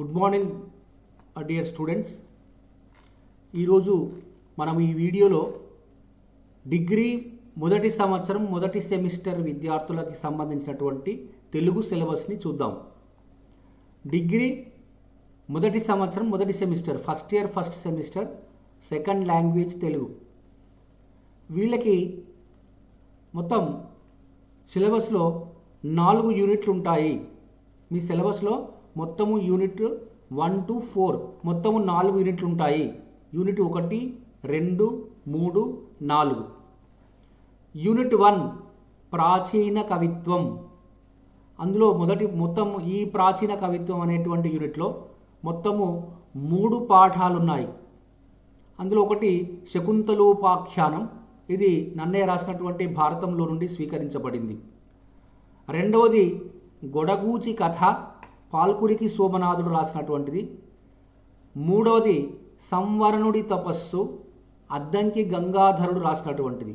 Good morning dear students. ఈరోజు మనం ఈ వీడియోలో డిగ్రీ మొదటి సంవత్సరం మొదటి సెమిస్టర్ విద్యార్థులకి సంబంధించినటువంటి తెలుగు సిలబస్ని చూద్దాం. డిగ్రీ మొదటి సంవత్సరం మొదటి semester, first year first semester, second language Telugu. వీళ్ళకి మొత్తం సిలబస్లో 4 యూనిట్లు ఉంటాయి. మీ సిలబస్లో మొత్తము యూనిట్ 1 to 4 మొత్తము 4 యూనిట్లు ఉంటాయి. యూనిట్ 1, 2, 3, 4. యూనిట్ 1 ప్రాచీన కవిత్వం. అందులో మొత్తం ఈ ప్రాచీన కవిత్వం అనేటువంటి యూనిట్లో మొత్తము 3 పాఠాలు ఉన్నాయి. అందులో ఒకటి శకుంతలోపాఖ్యానం, ఇది నన్నయ్య రాసినటువంటి భారతంలో నుండి స్వీకరించబడింది. రెండవది గొడగూచి కథ, పాల్కురికి సోమనాథుడు రాసినటువంటిది. మూడవది సంవరణుడి తపస్సు, అద్దంకి గంగాధరుడు రాసినటువంటిది.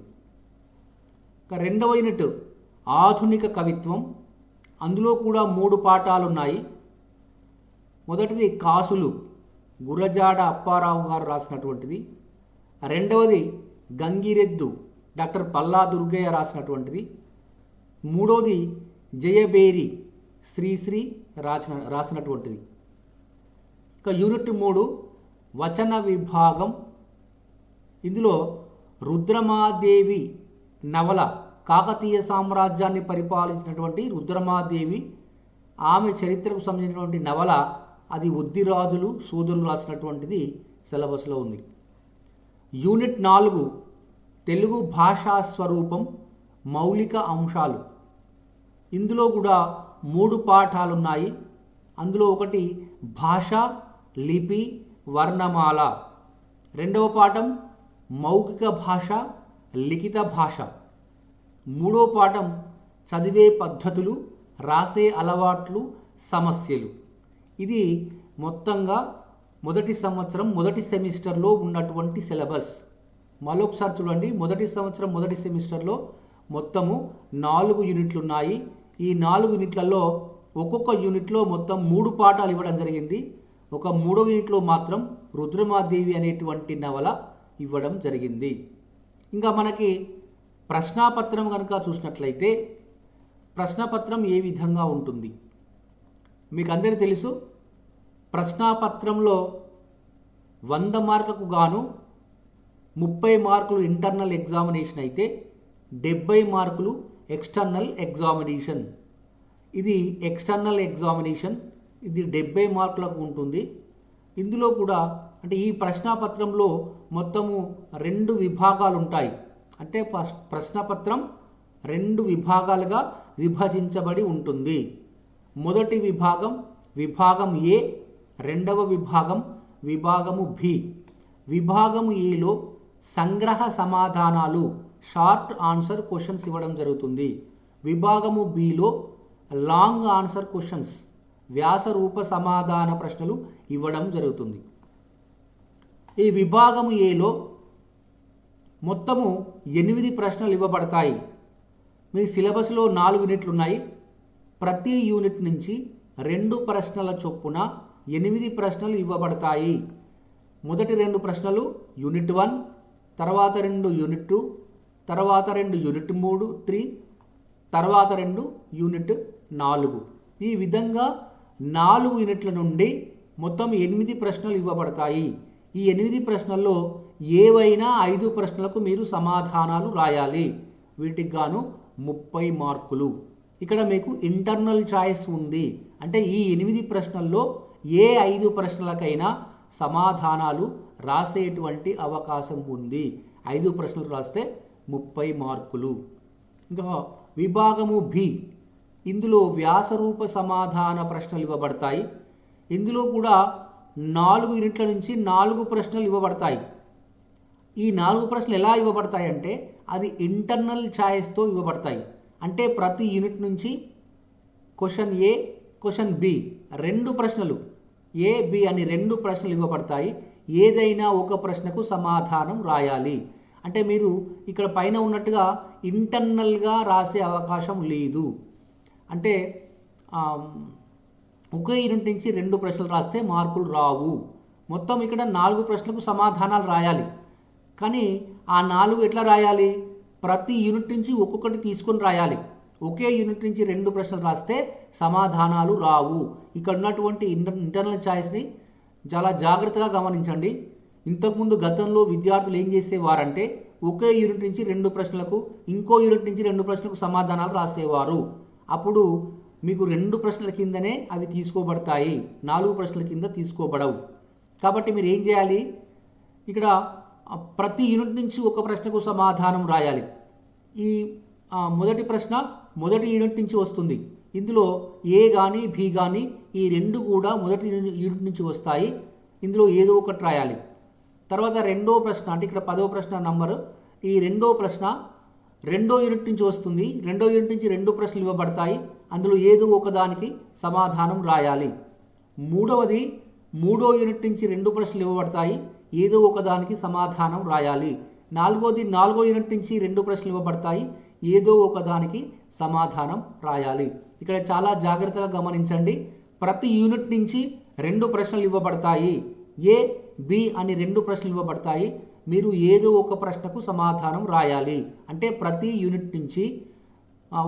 రెండవ యూనిట్ ఆధునిక కవిత్వం, అందులో కూడా 3 పాఠాలు ఉన్నాయి. మొదటిది కాసులు, గురజాడ అప్పారావు గారు రాసినటువంటిది. రెండవది గంగిరెద్దు, డాక్టర్ పల్లా దుర్గయ్య రాసినటువంటిది. మూడవది జయబేరి, శ్రీశ్రీ రాసినటువంటిది. ఇక యూనిట్ 3 వచన విభాగం. ఇందులో రుద్రమాదేవి నవల, కాకతీయ సామ్రాజ్యాన్ని పరిపాలించినటువంటి రుద్రమాదేవి, ఆమె చరిత్రకు సంబంధించినటువంటి నవల, అది ఉద్దిరాజులు సోదరులు రాసినటువంటిది సిలబస్లో ఉంది. యూనిట్ 4 తెలుగు భాషా స్వరూపం, మౌలిక అంశాలు. ఇందులో కూడా 3 పాఠాలు ఉన్నాయి. అందులో ఒకటి భాష, లిపి, వర్ణమాల. రెండవ పాఠం మౌఖిక భాష, లిఖిత భాష. మూడవ పాఠం చదివే పద్ధతులు, రాసే అలవాట్లు, సమస్యలు. ఇది మొత్తంగా మొదటి సంవత్సరం మొదటి సెమిస్టర్లో ఉన్నటువంటి సిలబస్. మరొకసారి చూడండి, మొదటి సంవత్సరం మొదటి సెమిస్టర్లో మొత్తము 4 యూనిట్లు ఉన్నాయి. ఈ 4 యూనిట్లలో ఒక్కొక్క యూనిట్లో మొత్తం 3 పాఠాలు ఇవ్వడం జరిగింది. ఒక 3వ యూనిట్లో మాత్రం రుద్రమాదేవి అనేటువంటి నవల ఇవ్వడం జరిగింది. ఇంకా మనకి ప్రశ్నాపత్రం కనుక చూసినట్లయితే, ప్రశ్నపత్రం ఏ విధంగా ఉంటుంది మీకు అందరికీ తెలుసు. ప్రశ్నాపత్రంలో 100 మార్కులకు గాను 30 మార్కులు ఇంటర్నల్ ఎగ్జామినేషన్ అయితే 70 మార్కులు ఎక్స్టర్నల్ ఎగ్జామినేషన్. ఇది ఎక్స్టర్నల్ ఎగ్జామినేషన్, ఇది 70 మార్కులకు ఉంటుంది. ఇందులో కూడా అంటే ఈ ప్రశ్నాపత్రంలో మొత్తము 2 విభాగాలు ఉంటాయి. అంటే ప్రశ్నపత్రం 2 విభాగాలుగా విభజించబడి ఉంటుంది. మొదటి విభాగం విభాగం ఏ, రెండవ విభాగం విభాగము బి. విభాగము ఏలో సంగ్రహ సమాధానాలు, షార్ట్ ఆన్సర్ క్వశ్చన్స్ ఇవ్వడం జరుగుతుంది. విభాగము బిలో లాంగ్ ఆన్సర్ క్వశ్చన్స్, వ్యాసరూప సమాధాన ప్రశ్నలు ఇవ్వడం జరుగుతుంది. ఈ విభాగము ఏలో మొత్తము 8 ప్రశ్నలు ఇవ్వబడతాయి. మీ సిలబస్లో 4 యూనిట్లు ఉన్నాయి. ప్రతి యూనిట్ నుంచి 2 ప్రశ్నల చొప్పున 8 ప్రశ్నలు ఇవ్వబడతాయి. మొదటి 2 ప్రశ్నలు యూనిట్ 1, తర్వాత 2 యూనిట్ 2, తర్వాత 2 యూనిట్ 3, తర్వాత 2 యూనిట్ 4. ఈ విధంగా 4 యూనిట్ల నుండి మొత్తం 8 ప్రశ్నలు ఇవ్వబడతాయి. ఈ 8 ప్రశ్నల్లో ఏవైనా 5 ప్రశ్నలకు మీరు సమాధానాలు రాయాలి. వీటికి గాను 30 మార్కులు. ఇక్కడ మీకు ఇంటర్నల్ చాయిస్ ఉంది. అంటే ఈ 8 ప్రశ్నల్లో ఏ 5 ప్రశ్నలకైనా సమాధానాలు రాసేటువంటి అవకాశం ఉంది. 5 ప్రశ్నలు రాస్తే 30 మార్కులు. ఇంకా విభాగము బి, ఇందులో వ్యాసరూప సమాధాన ప్రశ్నలు ఇవ్వబడతాయి. ఇందులో కూడా 4 యూనిట్ల నుంచి 4 ప్రశ్నలు ఇవ్వబడతాయి. ఈ 4 ప్రశ్నలు ఎలా ఇవ్వబడతాయి అంటే అది ఇంటర్నల్ చాయిస్తో ఇవ్వబడతాయి. అంటే ప్రతి యూనిట్ నుంచి క్వశ్చన్ ఏ, క్వశ్చన్ బి 2 ప్రశ్నలు, ఏ బి అని 2 ప్రశ్నలు ఇవ్వబడతాయి. ఏదైనా ఒక ప్రశ్నకు సమాధానం రాయాలి. అంటే మీరు ఇక్కడ పైన ఉన్నట్టుగా ఇంటర్నల్గా రాసే అవకాశం లేదు. అంటే ఒకే యూనిట్ నుంచి 2 ప్రశ్నలు రాస్తే మార్కులు రావు. మొత్తం ఇక్కడ 4 ప్రశ్నలకు సమాధానాలు రాయాలి. కానీ ఆ 4 ఎట్లా రాయాలి? ప్రతి యూనిట్ నుంచి ఒక్కొక్కటి తీసుకొని రాయాలి. ఒకే యూనిట్ నుంచి 2 ప్రశ్నలు రాస్తే సమాధానాలు రావు. ఇక్కడ ఉన్నటువంటి ఇంటర్నల్ ఛాయిస్ని చాలా జాగ్రత్తగా గమనించండి. ఇంతకుముందు గతంలో విద్యార్థులు ఏం చేసేవారంటే ఒకే యూనిట్ నుంచి 2 ప్రశ్నలకు ఇంకో యూనిట్ నుంచి 2 ప్రశ్నలకు సమాధానాలు రాసేవారు. అప్పుడు మీకు 2 ప్రశ్నల కిందనే అవి తీసుకోబడతాయి, 4 ప్రశ్నల కింద తీసుకోబడవు. కాబట్టి మీరు ఏం చేయాలి? ఇక్కడ ప్రతి యూనిట్ నుంచి ఒక ప్రశ్నకు సమాధానం రాయాలి. ఈ మొదటి ప్రశ్న మొదటి యూనిట్ నుంచి వస్తుంది. ఇందులో ఏ కానీ బి కానీ ఈ 2 కూడా మొదటి యూనిట్ నుంచి వస్తాయి. ఇందులో ఏదో ఒకటి రాయాలి. తర్వాత రెండో ప్రశ్న అంటే ఇక్కడ 10వ ప్రశ్న నంబరు. ఈ రెండో ప్రశ్న రెండో యూనిట్ నుంచి వస్తుంది. రెండో యూనిట్ నుంచి 2 ప్రశ్నలు ఇవ్వబడతాయి. అందులో ఏదో ఒకదానికి సమాధానం రాయాలి. మూడవది మూడో యూనిట్ నుంచి 2 ప్రశ్నలు ఇవ్వబడతాయి. ఏదో ఒకదానికి సమాధానం రాయాలి. నాలుగోది 4వ యూనిట్ నుంచి 2 ప్రశ్నలు ఇవ్వబడతాయి. ఏదో ఒకదానికి సమాధానం రాయాలి. ఇక్కడ చాలా జాగ్రత్తగా గమనించండి. ప్రతి యూనిట్ నుంచి 2 ప్రశ్నలు ఇవ్వబడతాయి. ఏ బి అని 2 ప్రశ్నలు ఇవ్వబడతాయి. మీరు ఏదో ఒక ప్రశ్నకు సమాధానం రాయాలి. అంటే ప్రతి యూనిట్ నుంచి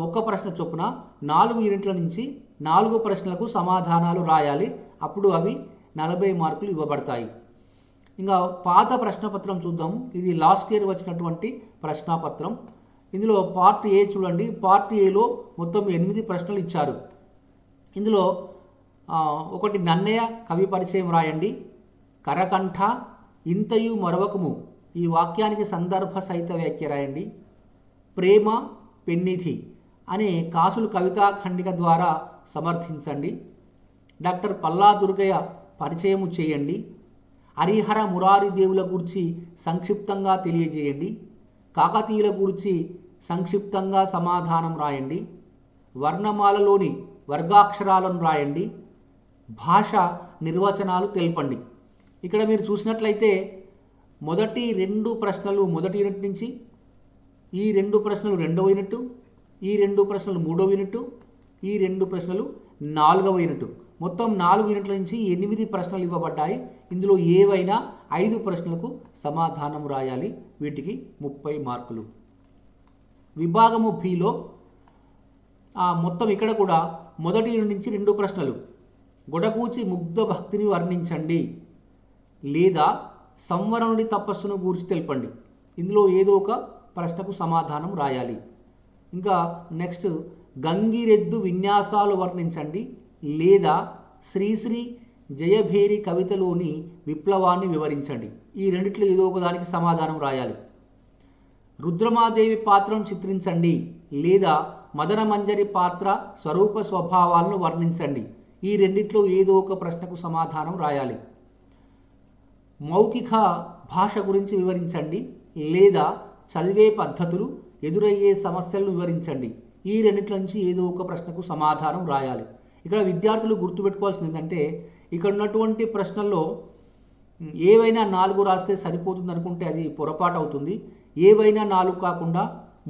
ఒక ప్రశ్న చొప్పున 4 యూనిట్ల నుంచి 4 ప్రశ్నలకు సమాధానాలు రాయాలి. అప్పుడు అవి 40 మార్కులు ఇవ్వబడతాయి. ఇంకా పాత ప్రశ్నపత్రం చూద్దాం. ఇది లాస్ట్ ఇయర్ వచ్చినటువంటి ప్రశ్నపత్రం. ఇందులో పార్ట్ ఏ చూడండి. పార్ట్ ఏలో మొత్తం 8 ప్రశ్నలు ఇచ్చారు. ఇందులో ఒకటి నన్నయ్య కవి పరిచయం రాయండి. కరకంఠ ఇంతయు మరవకము ఈ వాక్యానికి సందర్భ సహిత వ్యాఖ్య రాయండి. ప్రేమ పెన్నిధి అనే కాసులు కవితా ఖండిక ద్వారా సమర్థించండి. డాక్టర్ పల్లా దుర్గయ్య పరిచయము చేయండి. హరిహర మురారి దేవుల గురించి సంక్షిప్తంగా తెలియజేయండి. కాకతీయుల గురించి సంక్షిప్తంగా సమాధానం రాయండి. వర్ణమాలలోని వర్గాక్షరాలను రాయండి. భాష నిర్వచనాలు తెలపండి. ఇక్కడ మీరు చూసినట్లయితే మొదటి 2 ప్రశ్నలు మొదటి యూనిట్ నుంచి, ఈ 2 ప్రశ్నలు 2వ యూనిట్, ఈ 2 ప్రశ్నలు 3వ యూనిట్, ఈ 2 ప్రశ్నలు 4వ యూనిట్. మొత్తం 4 యూనిట్ల నుంచి 8 ప్రశ్నలు ఇవ్వబడ్డాయి. ఇందులో ఏవైనా 5 ప్రశ్నలకు సమాధానం రాయాలి. వీటికి 30 మార్కులు. విభాగము బిలో మొత్తం ఇక్కడ కూడా మొదటి యూనిట్ నుంచి 2 ప్రశ్నలు. గొడగూచి ముగ్ధ భక్తిని వర్ణించండి లేదా సంవరణుడి తపస్సును గూర్చి తెలపండి. ఇందులో ఏదో ఒక ప్రశ్నకు సమాధానం రాయాలి. ఇంకా నెక్స్ట్ గంగిరెద్దు విన్యాసాలు వర్ణించండి లేదా శ్రీశ్రీ జయభేరి కవితలోని విప్లవాన్ని వివరించండి. ఈ రెండిట్లో ఏదో ఒకదానికి సమాధానం రాయాలి. రుద్రమాదేవి పాత్రను చిత్రించండి లేదా మదన మంజరి పాత్ర స్వరూప స్వభావాలను వర్ణించండి. ఈ రెండిట్లో ఏదో ఒక ప్రశ్నకు సమాధానం రాయాలి. మౌఖిక భాష గురించి వివరించండి లేదా చదివే పద్ధతులు ఎదురయ్యే సమస్యలను వివరించండి. ఈ రెండిట్ల నుంచి ఏదో ఒక ప్రశ్నకు సమాధానం రాయాలి. ఇక్కడ విద్యార్థులు గుర్తుపెట్టుకోవాల్సింది ఏంటంటే ఇక్కడ ఉన్నటువంటి ప్రశ్నల్లో ఏవైనా 4 రాస్తే సరిపోతుంది అనుకుంటే అది పొరపాటు అవుతుంది. ఏవైనా 4 కాకుండా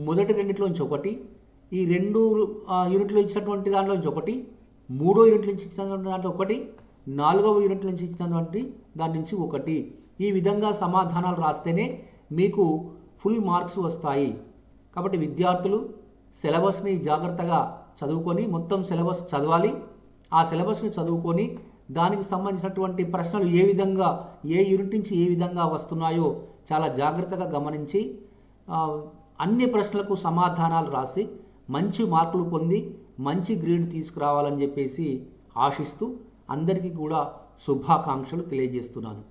మొదటి రెండిట్లోంచి ఒకటి, ఈ 2 యూనిట్లు ఇచ్చినటువంటి దాంట్లోంచి ఒకటి, 3వ యూనిట్ నుంచి ఇచ్చినటువంటి దాంట్లో ఒకటి, 4వ యూనిట్ నుంచి ఇచ్చినటువంటి దాని నుంచి ఒకటి. ఈ విధంగా సమాధానాలు రాస్తేనే మీకు ఫుల్ మార్క్స్ వస్తాయి. కాబట్టి విద్యార్థులు సిలబస్ని జాగ్రత్తగా చదువుకొని మొత్తం సిలబస్ చదవాలి. ఆ సిలబస్ని చదువుకొని దానికి సంబంధించినటువంటి ప్రశ్నలు ఏ విధంగా ఏ యూనిట్ నుంచి ఏ విధంగా వస్తున్నాయో చాలా జాగ్రత్తగా గమనించి అన్ని ప్రశ్నలకు సమాధానాలు రాసి మంచి మార్కులు పొంది మంచి గ్రేడ్ తీసుకురావాలని చెప్పేసి ఆశిస్తూ అందరికీ కూడా శుభాకాంక్షలు తెలియజేస్తున్నాను.